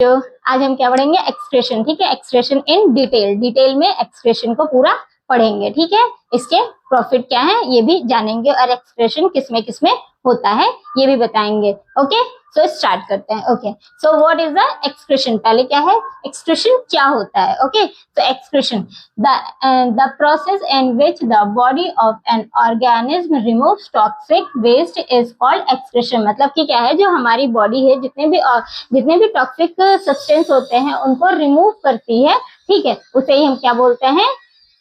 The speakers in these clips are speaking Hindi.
तो आज हम क्या पढ़ेंगे, एक्सक्रेशन। ठीक है, एक्सक्रेशन इन डिटेल में एक्सक्रेशन को पूरा पढ़ेंगे। ठीक है, इसके प्रॉफिट क्या है ये भी जानेंगे और एक्सक्रेशन किसमें किसमें होता है ये भी बताएंगे। ओके, सो स्टार्ट करते हैं। Okay, so what is the excretion, पहले क्या है एक्सक्रेशन, क्या होता है। ओके, तो excretion the process in which the body of an organism removes toxic waste is called excretion. मतलब कि क्या है, जो हमारी बॉडी है जितने भी टॉक्सिक सब्सटेंस होते हैं उनको रिमूव करती है। ठीक है, उसे ही हम क्या बोलते हैं,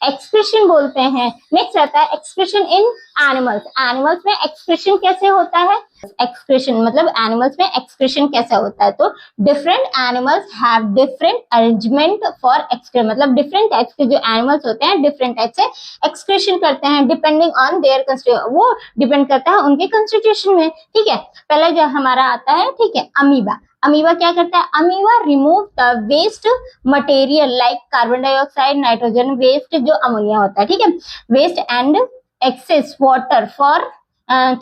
एक्सक्रीशन बोलते हैं। नेक्स्ट आता है एक्सक्रीशन इन एनिमल्स। एनिमल्स में एक्सक्रीशन कैसे होता है, एक्सक्रीशन मतलब एनिमल्स में एक्सक्रीशन कैसे होता है, तो different animals have different arrangement for excretion. मतलब डिफरेंट टाइप्स के जो एनिमल्स होते हैं डिफरेंट टाइप से एक्सक्रीशन करते हैं डिपेंडिंग ऑन देयर कंस्टिट्यूशन, वो डिपेंड करता है उनके कंस्टिट्यूशन में। ठीक है, पहले जो हमारा आता है, ठीक है, अमीबा। अमीबा क्या करता है, amoeba remove the waste material like carbon dioxide, nitrogen waste जो अमोनिया होता है। ठीक है, waste and excess water for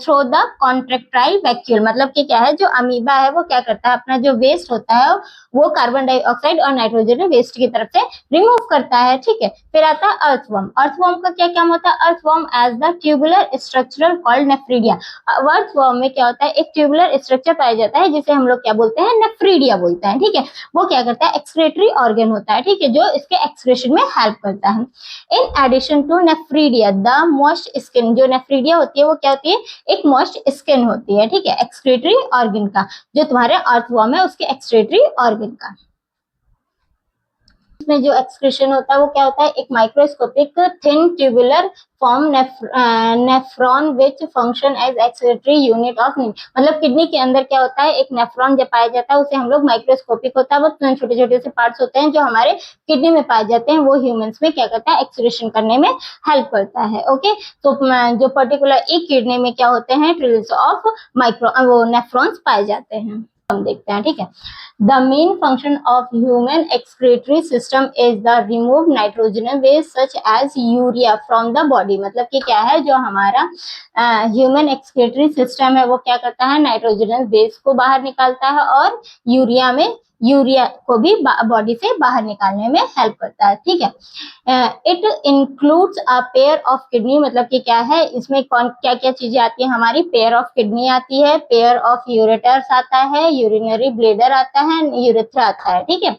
through the contractile vacuole. मतलब कि क्या है, जो अमीबा है वो क्या करता है, अपना जो वेस्ट होता है वो कार्बन डाइऑक्साइड और नाइट्रोजन वेस्ट की तरफ से रिमूव करता है। ठीक है, फिर आता है अर्थवर्म। अर्थवर्म का क्या काम होता है, earthworm as the tubular structural called nephridia. Earthworm में क्या होता है, एक ट्यूबुलर स्ट्रक्चर पाया जाता है जिसे हम लोग क्या बोलते हैं, नेफ्रीडिया बोलते हैं। ठीक है, वो क्या करता है, एक्सक्रेटरी ऑर्गन होता है। ठीक है, जो इसके एक्सक्रेशन में हेल्प करता है। In addition to nephridia the moist skin, जो नेफ्रीडिया होती है वो क्या होती है, एक मॉइस्ट स्किन होती है। ठीक है, एक्सक्रेटरी ऑर्गन का, जो तुम्हारे अर्थवर्म है उसके एक्सक्रेटरी ऑर्गन का। इसमें जो एक्सक्रीशन होता है वो क्या होता है, एक microscopic thin tubular form nephron which function as excretory unit of need. मतलब किडनी के अंदर क्या होता है, एक नेफ्रॉन जब पाया जाता है उसे हम लोग माइक्रोस्कोपिक होता है, वो छोटे छोटे से पार्ट्स होते हैं जो हमारे किडनी में पाए जाते हैं, वो ह्यूमंस में क्या करता है, एक्सक्रीशन करने में हेल्प करता है। ओके, तो जो पर्टिकुलर एक किडनी में क्या होते हैं, ट्रिलियंस ऑफ वो नेफ्रॉन्स पाए जाते हैं, हम देखते हैं। ठीक है, the main function of human excretory system is the remove nitrogen waste such as urea from the body. मतलब कि क्या है, जो हमारा ह्यूमन एक्सक्रेटरी सिस्टम है वो क्या करता है, नाइट्रोजन वेस्ट को बाहर निकालता है और यूरिया को भी बॉडी से बाहर निकालने में हेल्प करता है। ठीक है, it includes a pair of kidney. मतलब कि क्या है, इसमें कौन क्या क्या चीजें आती है हमारी, पेयर ऑफ किडनी आती है, पेयर ऑफ यूरेटर्स आता है, यूरिनरी ब्लेडर आता है, यूरेथ्रा आता है। ठीक है,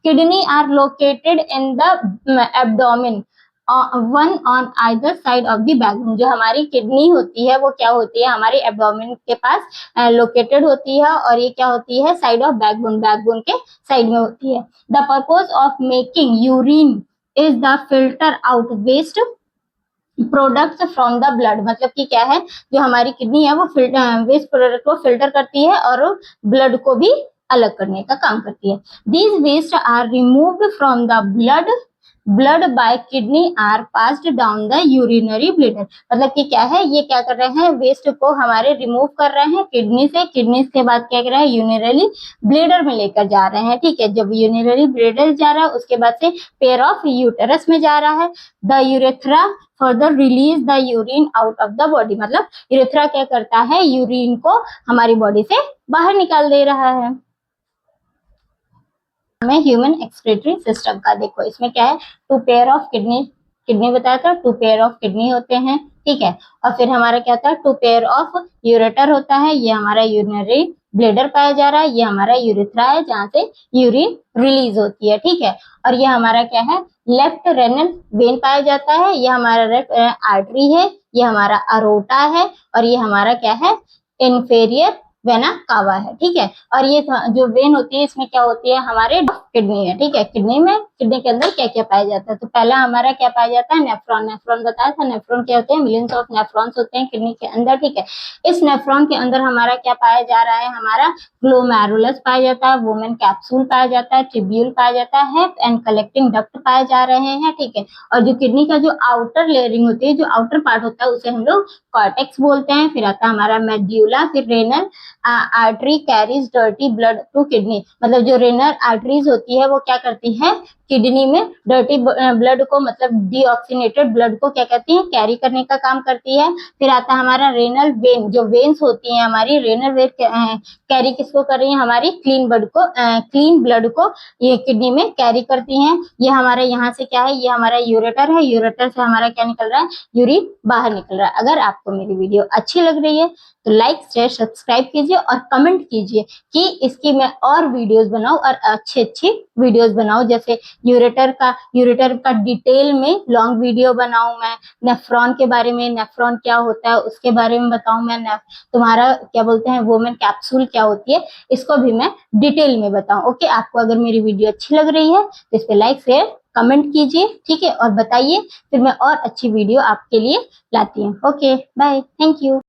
kidney are located in the abdomen one on either side of the backbone. जो हमारी किडनी होती है वो क्या होती है, हमारे एब्डोमेन के पास लोकेटेड होती है और ये क्या होती है, साइड ऑफ बैकबोन, बैकबोन के साइड में होती है। The purpose of making urine is the filter out waste products from the blood. मतलब कि क्या है, जो हमारी किडनी है वो वेस्ट प्रोडक्ट को फिल्टर करती है और ब्लड को भी अलग करने का काम करती है। These waste are removed from the blood by kidney are passed down the urinary bladder. मतलब कि क्या है, ये क्या कर रहे हैं, वेस्ट को हमारे रिमूव कर रहे हैं किडनी से, किडनी के बाद क्या कर रहे हैं, यूरिनरी ब्लेडर में लेकर जा रहे हैं। ठीक है, जब यूरिनरी ब्लेडर जा रहा है उसके बाद से पेयर ऑफ यूटेरस में जा रहा है। The urethra further release the urine out of the body. मतलब यूरेथ्रा क्या करता है, यूरिन को हमारी बॉडी से बाहर निकाल दे रहा है। हमें ह्यूमन एक्सक्रेटरी सिस्टम का देखो, इसमें क्या है, टू पेयर ऑफ किडनी बताया था, टू पेयर ऑफ किडनी होते हैं। ठीक है, और फिर हमारा क्या था, टू पेयर ऑफ यूरेटर होता है, ये हमारा यूरिनरी ब्लेडर पाया जा रहा है, ये हमारा यूरेथ्रा है जहाँ से यूरिन रिलीज होती है। ठीक है, और ये हमारा क्या है, लेफ्ट रेनल वेन पाया जाता है, ये हमारा लेफ्ट आर्टरी है, ये हमारा अरोटा है और ये हमारा क्या है, इंफेरियर वेना कावा है। ठीक है, और ये जो वेन होती है इसमें क्या होती है, हमारे किडनी है। ठीक है, किडनी के अंदर क्या क्या पाया जाता है, तो पहला हमारा क्या पाया जाता है, नेफ्रॉन। नेफ्रॉन बताया था, नेफ्रॉन क्या होते हैं, मिलियंस ऑफ नेफ्रॉन्स होते हैं किडनी के अंदर। ठीक है, इस नेफ्रॉन के अंदर हमारा क्या पाया जा रहा है, हमारा ग्लोमेरुलस पाया जाता है, वोमेन कैप्सूल पाया जाता है, ट्रिब्यूल पाया जाता है एंड कलेक्टिंग डक्ट पाए जा रहे हैं। ठीक है, और जो किडनी का जो आउटर लेयरिंग होती है, जो आउटर पार्ट होता है उसे हम लोग कॉर्टेक्स बोलते हैं। फिर आता है हमारा मेड्यूला, फिर renal artery carries dirty blood to kidney, मतलब जो रेनल आर्टरीज होती है वो क्या करती है, किडनी में डर्टी ब्लड को, मतलब डीऑक्सीनेटेड ब्लड को क्या कहती है, कैरी करने का काम करती है। फिर आता है हमारा रेनल वेन, जो वेन्स होती है हमारी, रेनल वेन कैरी किसको कर रही है, हमारी क्लीन ब्लड को ये किडनी में कैरी करती हैं। ये हमारे यहाँ से क्या है, ये हमारा यूरेटर है, यूरेटर से हमारा क्या निकल रहा है, यूरिन बाहर निकल रहा है। अगर आपको मेरी वीडियो अच्छी लग रही है तो लाइक शेयर सब्सक्राइब कीजिए और कमेंट कीजिए कि इसकी मैं और वीडियोस बनाऊं और अच्छी वीडियोस बनाऊं, जैसे यूरेटर का डिटेल में लॉन्ग वीडियो बनाऊं मैं, नेफ्रॉन के बारे में, नेफ्रॉन क्या होता है उसके बारे में बताऊं मैं, तुम्हारा क्या बोलते हैं वुमेन कैप्सूल क्या होती है, इसको भी मैं डिटेल में बताऊं। ओके, आपको अगर मेरी वीडियो अच्छी लग रही है तो इस पे लाइक शेयर कमेंट कीजिए, ठीक है, और बताइए, फिर मैं और अच्छी वीडियो आपके लिए लाती हूँ। Okay bye, thank you.